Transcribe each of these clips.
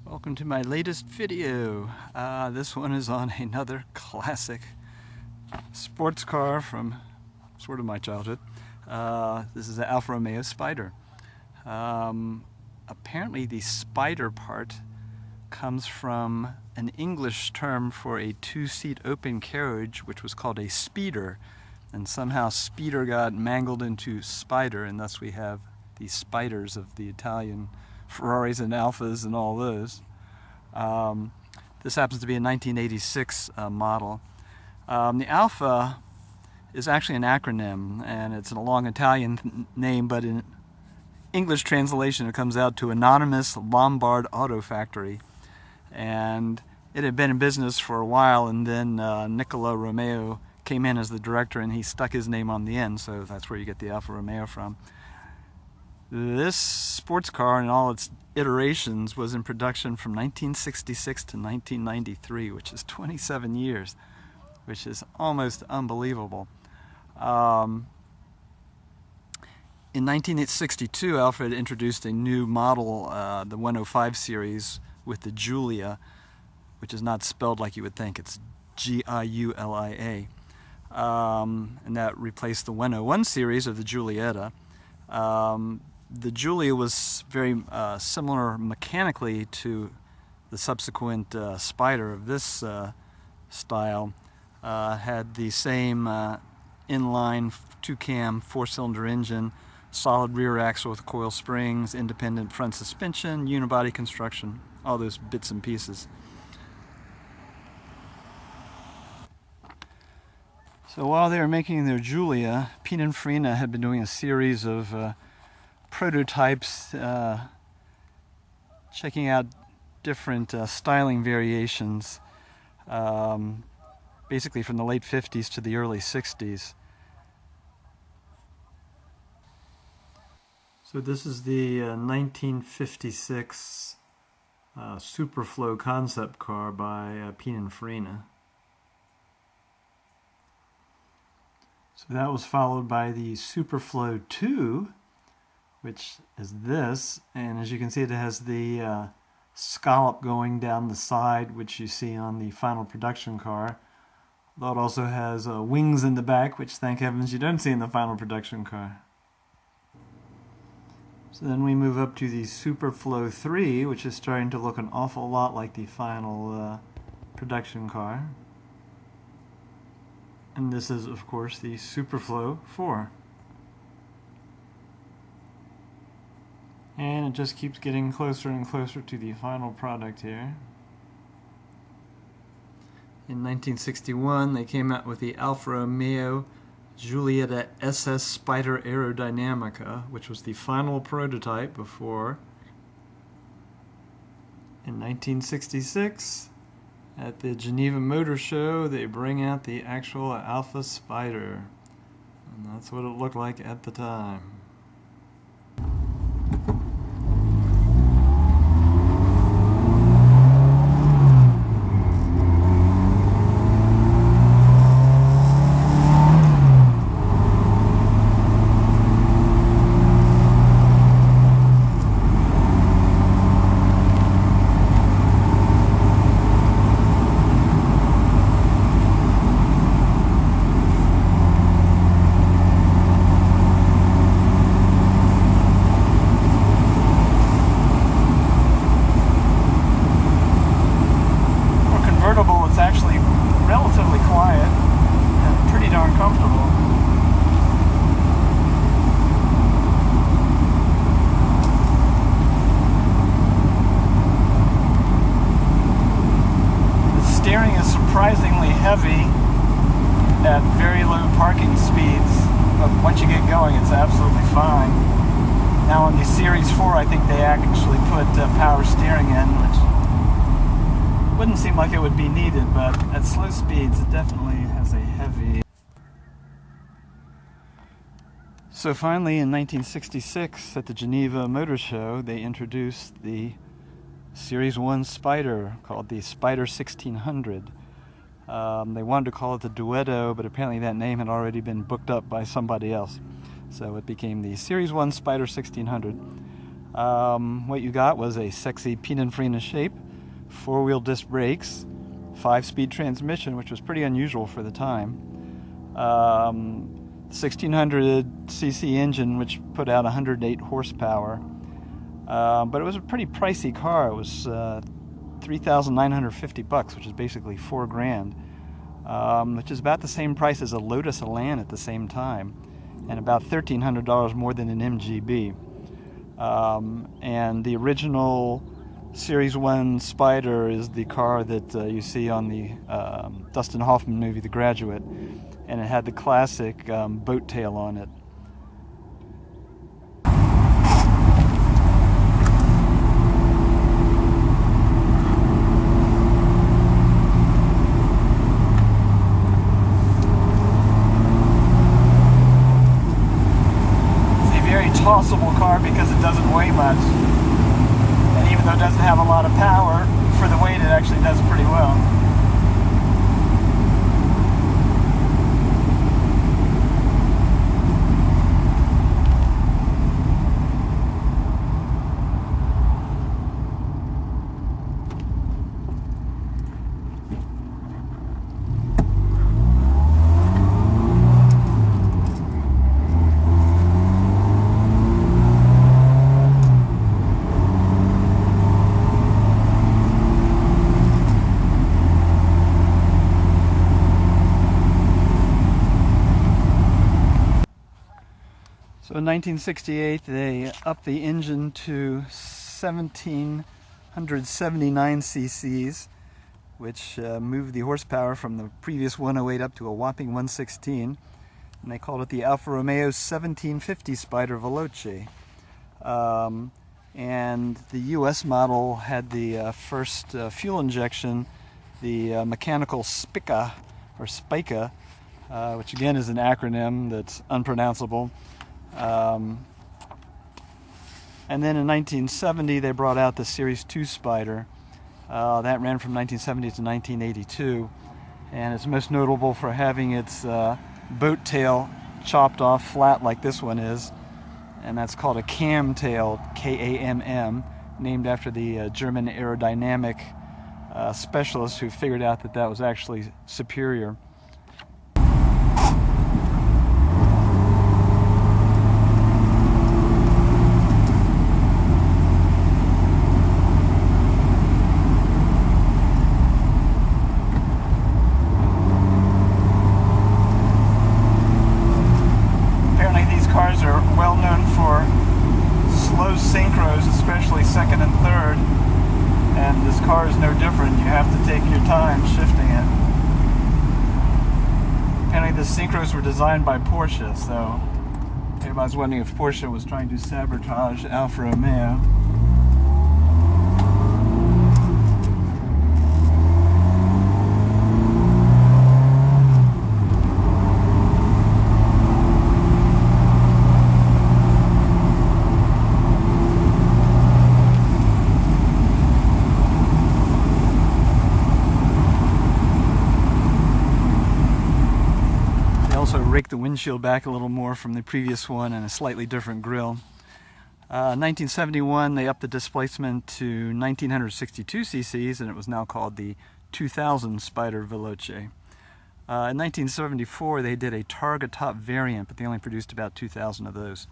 Welcome to my latest video. This one is on another classic sports car from sort of my childhood. This is the Alfa Romeo Spider. Apparently the Spider part comes from an English term for a two-seat open carriage which was called a speeder, and somehow speeder got mangled into Spider, and thus we have the Spiders of the Italian Ferraris and Alfas and all those. This happens to be a 1986 model. The Alfa is actually an acronym, and it's a long Italian name, but in English translation it comes out to Anonymous Lombard Auto Factory. And it had been in business for a while, and then Alfa Romeo came in as the director, and he stuck his name on the end, so that's where you get the Alfa Romeo from. This sports car in all its iterations was in production from 1966 to 1993, which is 27 years, which is almost unbelievable. In 1962, Alfa had introduced a new model, the 105 series, with the Giulia, which is not spelled like you would think. It's Giulia. And that replaced the 101 series of the Giulietta. The Giulia was very similar mechanically to the subsequent Spider of this style. Had the same inline two-cam four-cylinder engine, solid rear axle with coil springs, independent front suspension, unibody construction, all those bits and pieces. So while they were making their Giulia, Pininfarina had been doing a series of prototypes, checking out different styling variations, basically from the late 50s to the early 60s. So this is the 1956 Superflow concept car by Pininfarina. So that was followed by the Superflow 2, which is this, and as you can see it has the scallop going down the side, which you see on the final production car. Though it also has wings in the back, which thank heavens you don't see in the final production car. So then we move up to the Superflow 3, which is starting to look an awful lot like the final production car. And this is, of course, the Superflow 4. And it just keeps getting closer and closer to the final product here. In 1961, they came out with the Alfa Romeo Giulietta SS Spider Aerodynamica, which was the final prototype before. In 1966, at the Geneva Motor Show, they bring out the actual Alfa Spider. And that's what it looked like at the time. It's actually relatively quiet and pretty darn comfortable. The steering is surprisingly heavy at very low parking speeds, but once you get going it's absolutely fine. Now on the Series 4 I think they actually put power steering in, which wouldn't seem like it would be needed, but at slow speeds it definitely has a heavy. So finally in 1966 at the Geneva Motor Show they introduced the Series 1 Spider called the Spider 1600. They wanted to call it the Duetto, but apparently that name had already been booked up by somebody else. So it became the Series 1 Spider 1600. What you got was a sexy Pininfarina shape, 4-wheel disc brakes, 5-speed transmission, which was pretty unusual for the time, 1600cc engine, which put out 108 horsepower. But it was a pretty pricey car. It was $3,950, which is basically $4,000, which is about the same price as a Lotus Elan at the same time, and about $1,300 more than an MGB. And the original Series 1 Spider is the car that you see on the Dustin Hoffman movie, The Graduate, and it had the classic boat tail on it. Tossable car because it doesn't weigh much, and even though it doesn't have a lot of power, for the weight it actually does pretty well. So in 1968, they upped the engine to 1779 cc's, which moved the horsepower from the previous 108 up to a whopping 116, and they called it the Alfa Romeo 1750 Spider Veloce. And the US model had the first fuel injection, the mechanical Spica, or Spica, which again is an acronym that's unpronounceable. And then in 1970 they brought out the Series 2 Spider. That ran from 1970 to 1982, and it's most notable for having its boat tail chopped off flat like this one is, and that's called a cam tail, K-A-M-M, named after the German aerodynamic specialist who figured out that that was actually superior. Cars are well known for slow synchros, especially second and third, and this car is no different. You have to take your time shifting it. Apparently the synchros were designed by Porsche, so everybody's wondering if Porsche was trying to sabotage Alfa Romeo. Also raked the windshield back a little more from the previous one and a slightly different grille. 1971 they upped the displacement to 1962 cc's, and it was now called the 2000 Spider Veloce. In 1974 they did a Targa top variant, but they only produced about 2,000 of those.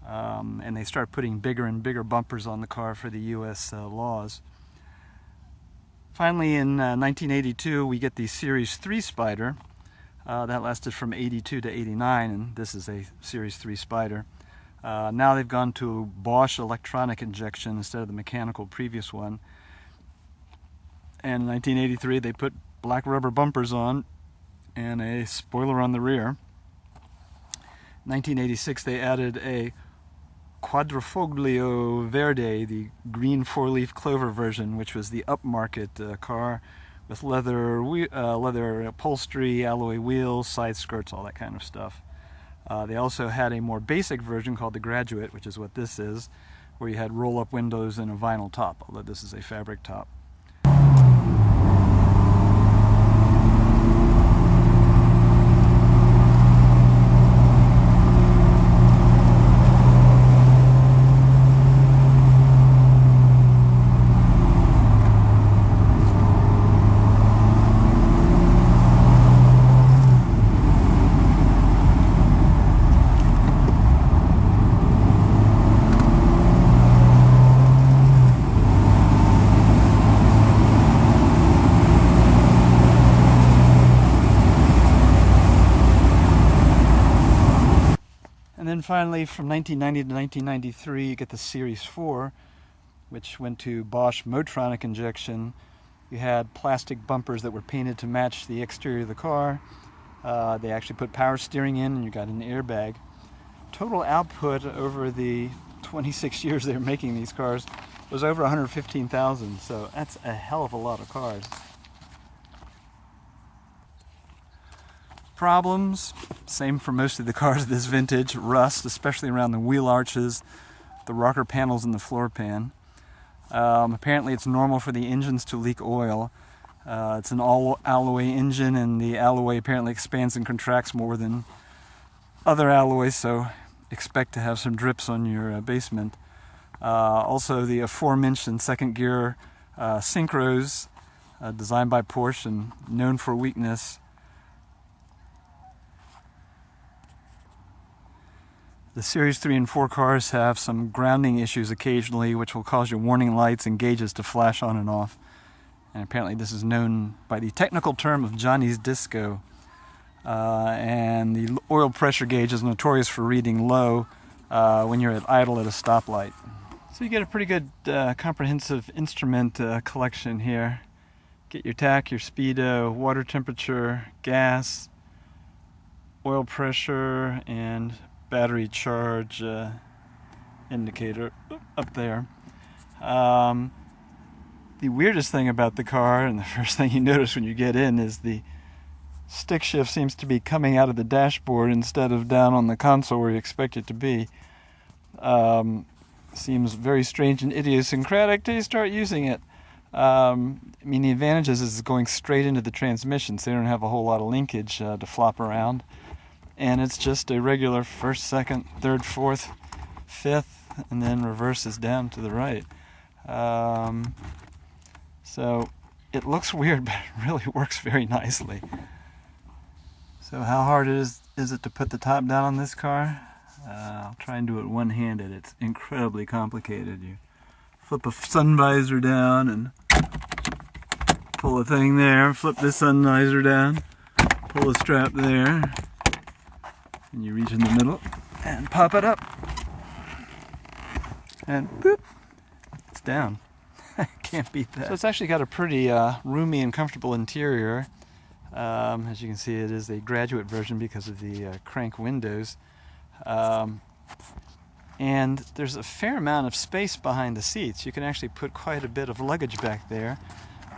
And they started putting bigger and bigger bumpers on the car for the US laws. Finally in 1982 we get the Series 3 Spider. That lasted from 82 to 89, and this is a Series 3 Spider. Now they've gone to Bosch electronic injection instead of the mechanical previous one. And in 1983 they put black rubber bumpers on and a spoiler on the rear. In 1986 they added a Quadrifoglio Verde, the green four-leaf clover version, which was the upmarket car, with leather upholstery, alloy wheels, side skirts, all that kind of stuff. They also had a more basic version called the Graduate, which is what this is, where you had roll-up windows and a vinyl top, although this is a fabric top. finally, from 1990 to 1993, you get the Series 4, which went to Bosch Motronic injection. You had plastic bumpers that were painted to match the exterior of the car. They actually put power steering in, and you got an airbag. Total output over the 26 years they were making these cars was over 115,000, so that's a hell of a lot of cars. Problems, same for most of the cars of this vintage. Rust, especially around the wheel arches, the rocker panels, and the floor pan. Apparently it's normal for the engines to leak oil. It's an all-alloy engine, and the alloy apparently expands and contracts more than other alloys, so expect to have some drips on your basement. Also, the aforementioned second gear synchros, designed by Porsche and known for weakness. The Series 3 and 4 cars have some grounding issues occasionally, which will cause your warning lights and gauges to flash on and off. And apparently this is known by the technical term of Johnny's Disco. And the oil pressure gauge is notorious for reading low when you're at idle at a stoplight. So you get a pretty good comprehensive instrument collection here. Get your tach, your speedo, water temperature, gas, oil pressure, and battery charge indicator up there. The weirdest thing about the car, and the first thing you notice when you get in, is the stick shift seems to be coming out of the dashboard instead of down on the console where you expect it to be. Seems very strange and idiosyncratic till you start using it. I mean, the advantages is going straight into the transmission, so you don't have a whole lot of linkage to flop around. And it's just a regular first, second, third, fourth, fifth, and then reverses down to the right. So it looks weird, but it really works very nicely. So how hard is it to put the top down on this car? I'll try and do it one-handed. It's incredibly complicated. You flip a sun visor down and pull a thing there, flip the sun visor down, pull a strap there, and you reach in the middle and pop it up, and boop, it's down. Can't beat that. So it's actually got a pretty roomy and comfortable interior. As you can see, it is a graduate version because of the crank windows. And there's a fair amount of space behind the seats. You can actually put quite a bit of luggage back there.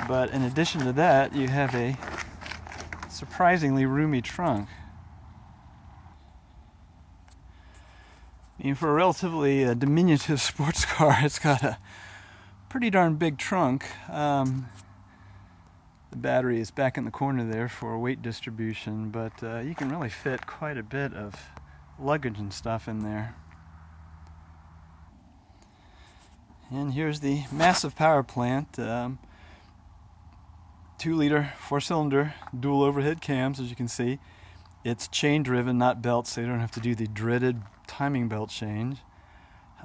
But in addition to that, you have a surprisingly roomy trunk. I mean, for a relatively diminutive sports car, it's got a pretty darn big trunk. The battery is back in the corner there for weight distribution, but you can really fit quite a bit of luggage and stuff in there. And here's the massive power plant. 2-liter, 4-cylinder, dual overhead cams, as you can see. It's chain driven, not belt, so you don't have to do the dreaded timing belt change.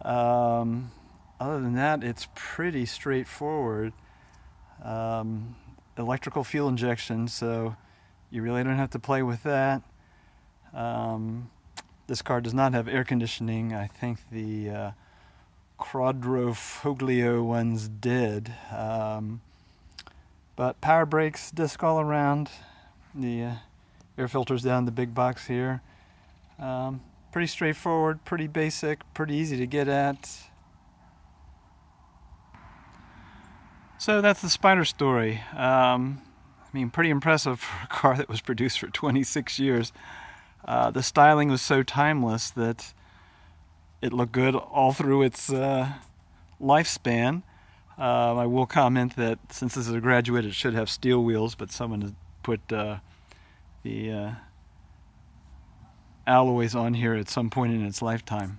Other than that, it's pretty straightforward. Electrical fuel injection, so you really don't have to play with that. This car does not have air conditioning. I think the Quadrofoglio ones did. But power brakes, disc all around. The air filters down the big box here. Pretty straightforward, pretty basic, pretty easy to get at. So that's the Spider story. I mean, pretty impressive for a car that was produced for 26 years. The styling was so timeless that it looked good all through its lifespan. I will comment that since this is a graduate, it should have steel wheels, but someone has put the alloys on here at some point in its lifetime.